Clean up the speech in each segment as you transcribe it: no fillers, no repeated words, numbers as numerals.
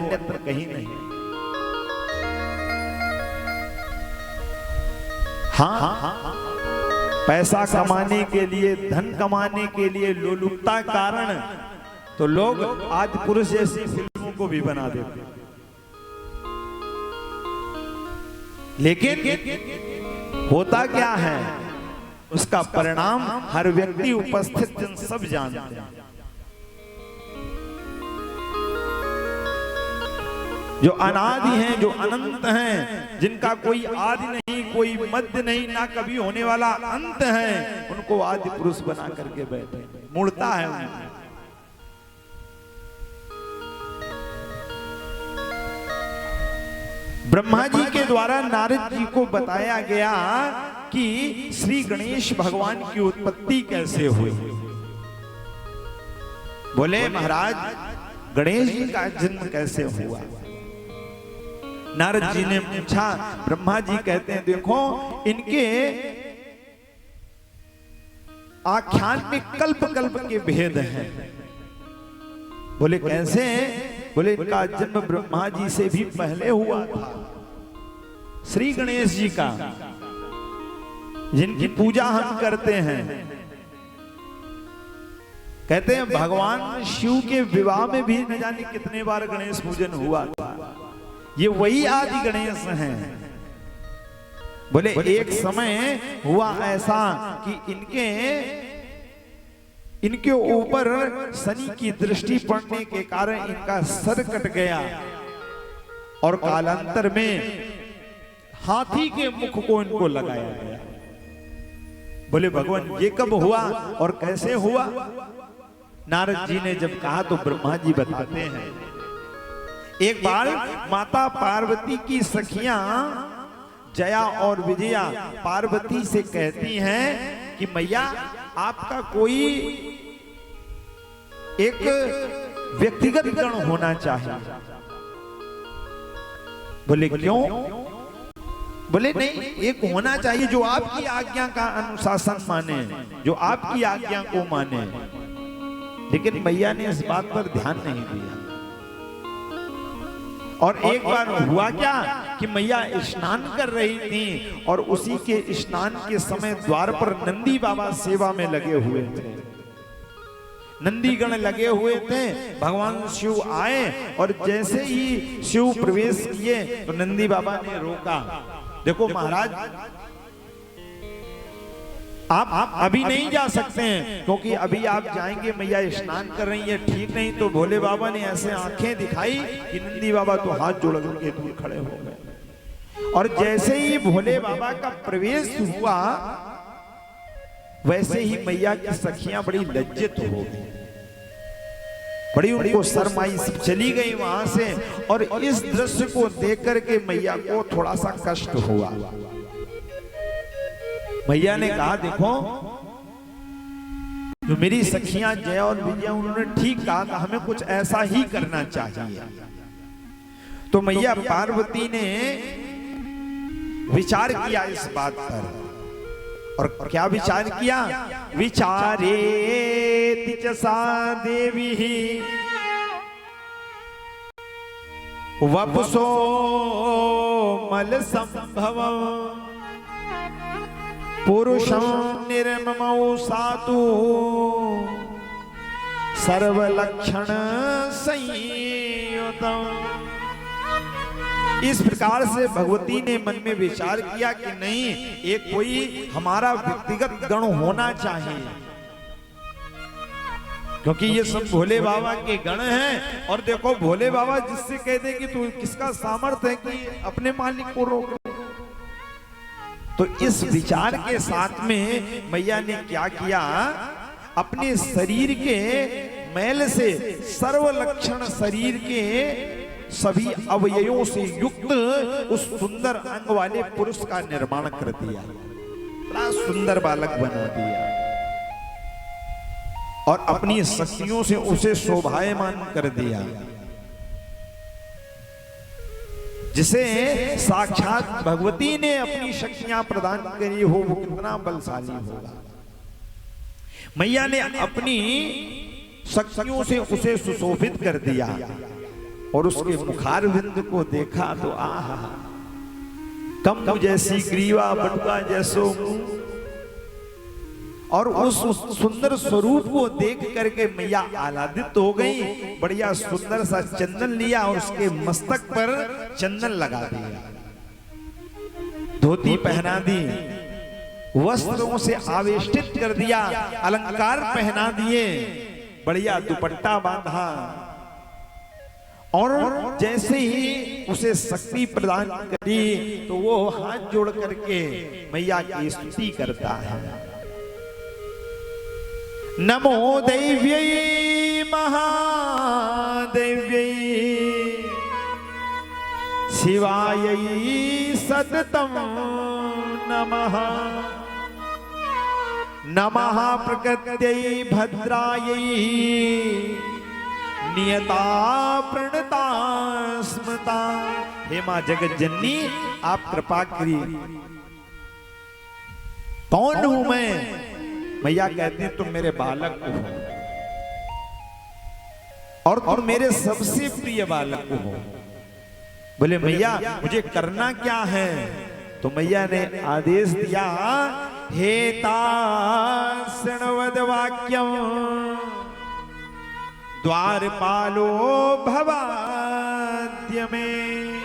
अन्यत्र कहीं नहीं। हाँ, पैसा कमाने के लिए, धन कमाने के लिए लोलुपता कारण तो लोग आदि पुरुष जैसी फिल्मों को भी बना देते, लेकिन होता क्या है, उसका परिणाम हर व्यक्ति, उपस्थित जन सब जानते हैं। जो अनादि हैं, जो अनंत हैं, जिनका कोई आदि नहीं, कोई मध्य नहीं, ना कभी होने वाला अंत है, उनको आदि पुरुष बना करके बैठे, मुड़ता है उन्हें। ब्रह्मा जी के द्वारा नारद जी को बताया गया कि श्री गणेश भगवान की उत्पत्ति कैसे हुई। बोले महाराज, गणेश जी का जन्म कैसे हुआ? नारद जी ने पूछा। ब्रह्मा जी कहते हैं, देखो इनके आख्यान में कल्प कल्प के भेद हैं। बोले कैसे? बोले इनका जन्म ब्रह्मा जी से भी पहले हुआ था। श्री गणेश जी का, जिनकी पूजा हम करते हैं, कहते हैं भगवान शिव के विवाह में भी न जाने कितने बार गणेश पूजन हुआ था। ये वही आदि गणेश हैं। बोले एक समय हुआ ऐसा कि इनके ऊपर शनि की दृष्टि पड़ने के कारण इनका सर कट गया और कालांतर में हाथी के मुख को इनको लगाया गया। बोले भगवान ये कब हुआ और कैसे हुआ? नारद जी ने जब कहा तो ब्रह्मा जी बताते हैं, एक बार माता पार्वती की सखियां जया और विजया पार्वती से कहती हैं कि मैया आपका कोई एक व्यक्तिगत गण होना चाहिए। बोले क्यों? बोले नहीं, एक होना चाहिए जो आपकी आज्ञा का अनुशासन माने, जो आपकी आज्ञा को माने। लेकिन मैया ने इस बात पर ध्यान नहीं दिया। और एक बार हुआ क्या कि मैया स्नान कर रही थी और उसी के स्नान के समय द्वार पर नंदी बाबा सेवा में लगे हुए थे। नंदी गण लगे हुए थे। भगवान शिव आए और जैसे ही शिव प्रवेश किए तो नंदी बाबा ने रोका। देखो महाराज, आप अभी नहीं जा सकते हैं, क्योंकि अभी आप जाएंगे मैया स्नान कर रही है, ठीक नहीं। तो भोले बाबा ने ऐसे आंखें दिखाई कि नंदी बाबा तो हाथ जोड़ के दूर खड़े हो गए। और जैसे ही भोले बाबा का प्रवेश हुआ, वैसे ही मैया की सखियां बड़ी लज्जित हो गई, बड़ी उनको शर्माई, चली गई वहां से। और इस दृश्य को देख करके मैया को थोड़ा सा कष्ट हुआ। मैया ने कहा, देखो जो मेरी सखियां जया और विजया, उन्होंने ठीक कहा था, हमें कुछ ऐसा ही करना चाहिए। तो मैया पार्वती ने विचार किया इस बात पर। और क्या विचार किया? विचारे तिचसा देवी वपुसो मल संभव पुरुषं निर्ममौ सातु सर्वलक्षण संयुतम्। इस प्रकार से भगवती ने मन में विचार किया कि नहीं, एक कोई हमारा व्यक्तिगत गण होना चाहिए, क्योंकि ये सब भोले बाबा के गण हैं। और देखो भोले बाबा जिससे कह दे कि तू किसका सामर्थ्य है कि अपने मालिक को रोक। तो इस विचार के साथ में मैया ने क्या किया, अपने शरीर के मैल से सर्वलक्षण शरीर के सभी अवयवों से युक्त उस सुंदर अंग वाले पुरुष का निर्माण कर दिया, बड़ा सुंदर बालक बना दिया और अपनी शक्तियों से उसे शोभायमान कर दिया, जिसे साक्षात भगवती ने अपनी शक्तियां प्रदान करी हो, वो कितना बलशाली होगा। मैया ने अपनी शक्तियों से उसे सुशोभित कर दिया और उसके मुखारविंद को देखा तो आहा, कम जैसी ग्रीवा बटुआ जैसो मुंह, और उस सुंदर स्वरूप को देख करके मैया आह्लादित हो गई। बढ़िया सुंदर सा चंदन लिया और उसके मस्तक पर चंदन लगा दिया, धोती पहना दी, वस्त्रों से आवेष्टित कर दिया, अलंकार पहना दिए, बढ़िया दुपट्टा बांधा, और जैसे ही उसे शक्ति प्रदान करी तो वो हाथ जोड़ करके मैया की स्तुति करता है। नमो दैव्यै महादेव्यै शिवायै सततं नमः, नमः प्रकृत्यै भद्रायै नियता प्रणता स्मृता। हे मां जगत जननी, आप कृपा करिए। कौन हूं मैं? मैया कहती तुम मेरे बालक को हो, और तुम मेरे सबसे प्रिय बालक को हो। बोले मैया मुझे करना क्या है? तो मैया ने आदेश दिया, हेता शृण्वद वाक्यम द्वारपालो भवाद्य में।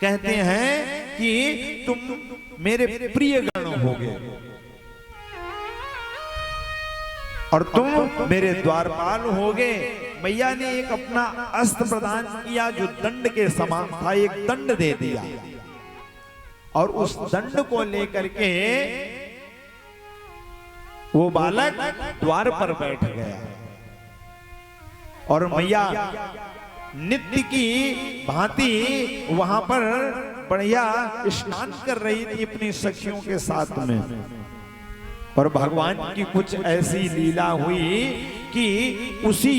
कहते हैं कि तुम मेरे प्रिय गण होगे और तुम मेरे द्वारपाल होगे। मैया ने एक अपना अस्त्र प्रदान किया जो दंड के समान था, एक दंड दे दिया, और उस दंड को लेकर के वो बालक द्वार पर बैठ गया। और मैया नित्य की भांति वहां पर बढ़िया स्नान कर रही थी अपनी सखियों के साथ में, और भगवान की कुछ ऐसी लीला हुई कि उसी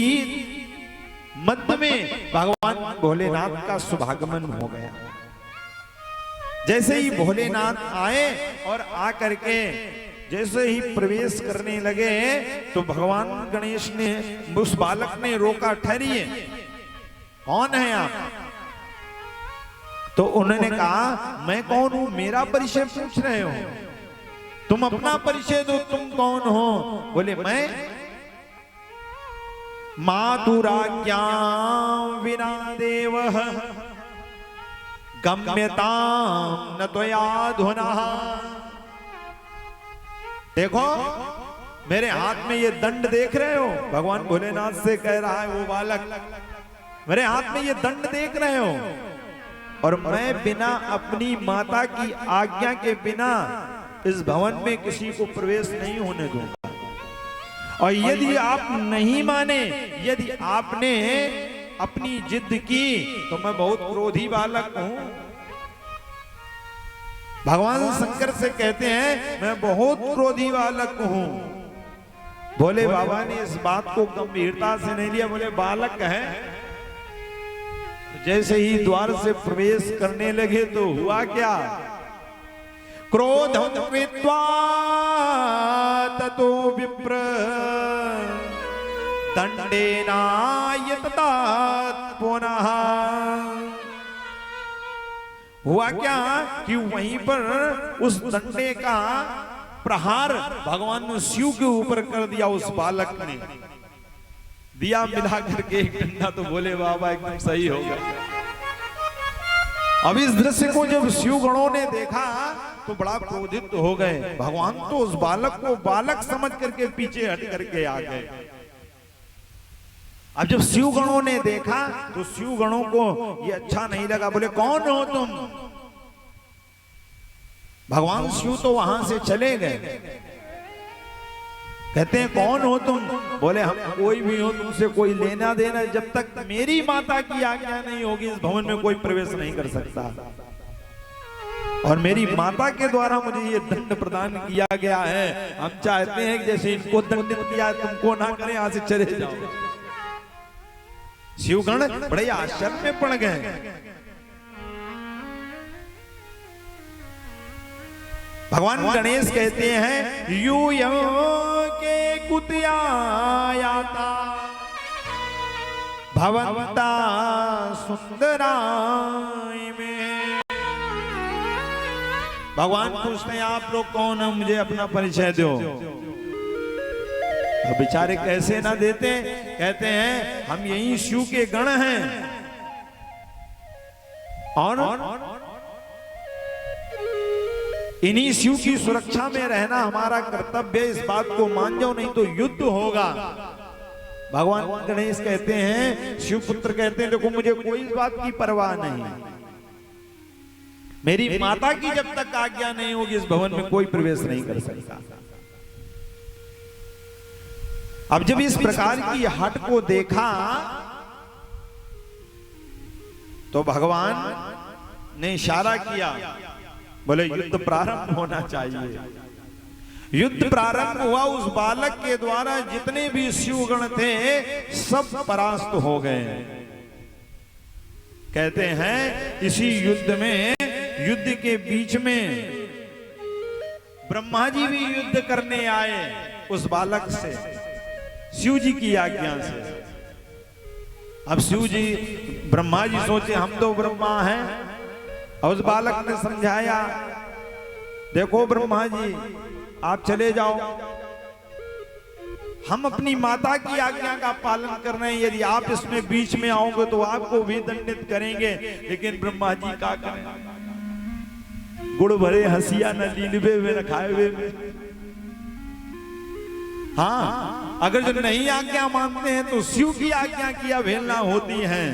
मध्य में भगवान भोलेनाथ का शुभागमन हो गया। जैसे ही भोलेनाथ आए और आकर के जैसे ही प्रवेश करने लगे तो भगवान गणेश ने, उस बालक ने रोका, ठहरिए, कौन है आप? तो उन्होंने कहा मैं कौन हूं? मेरा परिचय पूछ रहे हो? तुम अपना परिचय दो, तुम कौन हो? बोले मैं मातुराज्ञां विना देवः गम्यतां न त्वयाधुना। देखो मेरे हाथ में ये दंड देख रहे हो? भगवान भोलेनाथ से कह रहा है वो बालक, मेरे हाथ में ये दंड देख रहे हो, और मैं बिना अपनी माता की आज्ञा के बिना इस भवन में किसी को प्रवेश नहीं होने दूंगा। और यदि आप नहीं माने, यदि आपने अपनी जिद की तो मैं बहुत क्रोधी बालक हूं। भगवान शंकर से कहते हैं मैं बहुत क्रोधी बालक हूं। भोले बाबा ने इस बात को गंभीरता से नहीं लिया, बोले बालक है। जैसे ही द्वार से प्रवेश करने लगे तो हुआ क्या? क्रोधं कृत्वा ततो विप्र दंडेनायततात पुनः। हुआ क्या कि वहीं पर उस दंडे का प्रहार भगवान ने शिव के ऊपर कर दिया। उस बालक ने दिया मिला करके एक डंडा, तो बोले बाबा एकदम सही होगा। अब इस दृश्य को जब शिव गणों ने देखा तो बड़ा क्रोधित हो गए। भगवान तो उस बालक को बालक समझ करके पीछे हट करके आ गए। अब जब शिव गणों ने देखा तो शिव गणों को ये अच्छा नहीं लगा। बोले कौन हो तुम? भगवान शिव तो वहां से चले गए। कहते हैं कौन हो तुम? बोले हम कोई भी हो, तुमसे कोई लेना देना, जब तक मेरी माता की आज्ञा नहीं होगी इस भवन में कोई प्रवेश नहीं कर सकता। और मेरी माता के द्वारा मुझे ये दंड प्रदान किया गया है। हम चाहते हैं कि जैसे इनको दंडित किया तुमको ना करें, यहां से चले जाओ। शिवगण बड़े आश्चर्य में पड़ गए। भगवान गणेश कहते हैं यूयं के कुतियायाता भवंता सुंदराय में। भगवान पूछते हैं आप लोग कौन है, मुझे अपना परिचय दो। अब बेचारे कैसे ना देते, कहते हैं हम यही शिव के गण हैं और इन्हीं शिव की सुरक्षा में रहना हमारा कर्तव्य है, इस बात को मान जाओ नहीं तो युद्ध होगा। भगवान गणेश कहते हैं, शिवपुत्र कहते हैं देखो मुझे कोई इस बात की परवाह नहीं, मेरी माता की जब तक आज्ञा नहीं होगी इस भवन में कोई प्रवेश नहीं कर सकता। अब जब इस प्रकार की हट को देखा तो भगवान ने इशारा किया, बोले युद्ध प्रारंभ होना चाहिए। युद्ध प्रारंभ हुआ, उस बालक के द्वारा जितने भी शिवगण थे सब परास्त हो गए। कहते हैं इसी युद्ध में, युद्ध के बीच में ब्रह्मा जी भी युद्ध करने आए उस बालक से, शिव जी की आज्ञा से। अब शिव जी, ब्रह्मा जी सोचे हम तो ब्रह्मा हैं, और उस बालक ने समझाया देखो ब्रह्मा जी आप चले जाओ, हम अपनी माता की आज्ञा का पालन कर रहे हैं, यदि आप इसमें बीच में आओगे तो आपको भी दंडित करेंगे। लेकिन ब्रह्मा जी का करें, गुड़ भरे हंसिया न लीलवे में न खाए हुए में। हाँ, अगर जो नहीं आज्ञा मानते हैं तो शिव की आज्ञा की अवहेलना होती है,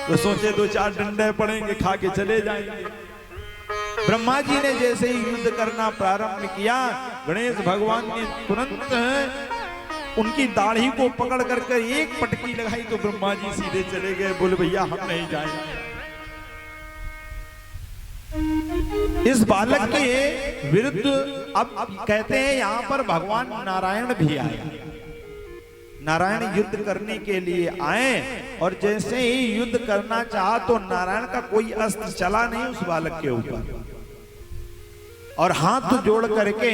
तो सोचे दो चार डंडे पड़ेंगे खा के चले जाएंगे। ब्रह्मा जी ने जैसे ही युद्ध करना प्रारंभ किया, गणेश भगवान ने तुरंत उनकी दाढ़ी को पकड़ करके एक पटकी लगाई तो ब्रह्मा जी सीधे चले गए, बोले भैया हम नहीं जाएंगे। इस बालक के विरुद्ध अब कहते हैं यहां पर भगवान नारायण भी आए। नारायण युद्ध करने के लिए आए और जैसे ही युद्ध करना चाहा तो नारायण का कोई अस्त्र चला नहीं उस बालक के ऊपर, और हाथ जोड़ करके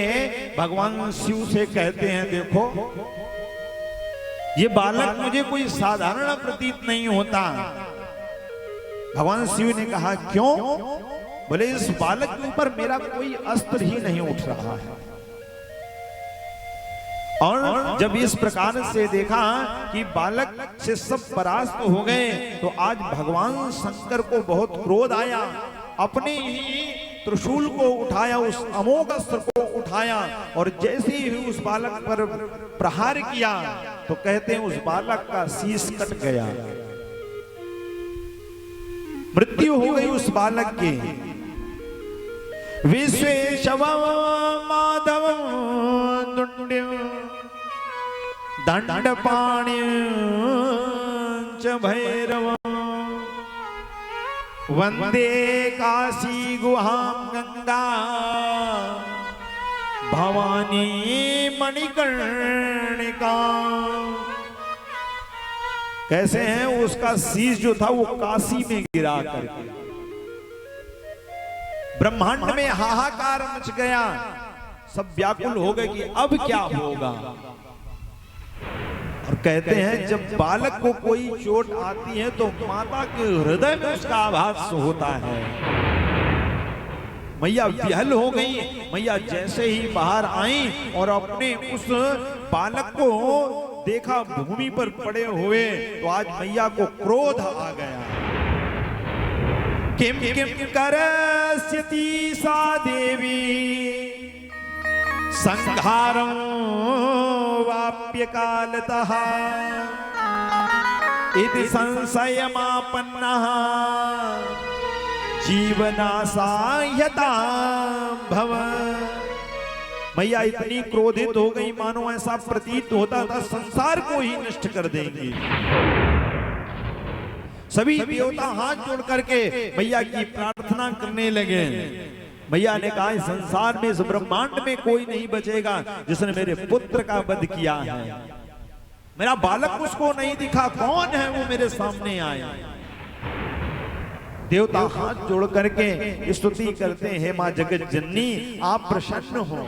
भगवान शिव से कहते हैं देखो ये बालक मुझे कोई साधारण प्रतीत नहीं होता। भगवान शिव ने कहा क्यों? बोले इस बालक के ऊपर मेरा कोई अस्त्र ही नहीं उठ रहा है। और जब इस प्रकार से देखा कि बालक से सब परास्त हो गए तो आज भगवान शंकर को बहुत क्रोध आया, अपने ही त्रिशूल को उठाया, उस अमोघ अस्त्र को उठाया और जैसे ही उस बालक पर प्रहार किया तो कहते हैं उस बालक का शीश कट गया, मृत्यु हो गई उस बालक की। विश्वेशव माधव दंडपाणि च भैरव वंदे काशी गुहां गंगा भवानी मणिकर्णिका। कैसे हैं उसका शीश जो था वो काशी में गिरा करके ब्रह्मांड में हाहाकार मच गया, सब व्याकुल हो गए कि अब क्या होगा। और कहते हैं जब बालक को कोई चोट आती है तो माता के हृदय में उसका आभास होता है। मैया विहल हो गई। मैया जैसे ही बाहर आई और अपने उस बालक को देखा भूमि पर पड़े हुए तो आज मैया को क्रोध आ गया। किम किम करस्यति सा देवी संहारं वाप्य कालतः इति संशयमापन्नः जीवनाशायता भव। मैया इतनी क्रोधित हो गई मानो ऐसा प्रतीत होता था संसार को ही नष्ट कर देंगी। सभी देवता हाथ जोड़ करके मैया की प्रार्थना करने लगे। मैया ने कहा इस संसार में, इस ब्रह्मांड में कोई नहीं बचेगा जिसने मेरे पुत्र का वध किया है। मेरा बालक उसको नहीं दिखा, कौन है वो मेरे सामने आया। देवता हाथ जोड़ करके स्तुति करते हैं, मां जगत जननी आप प्रसन्न हो।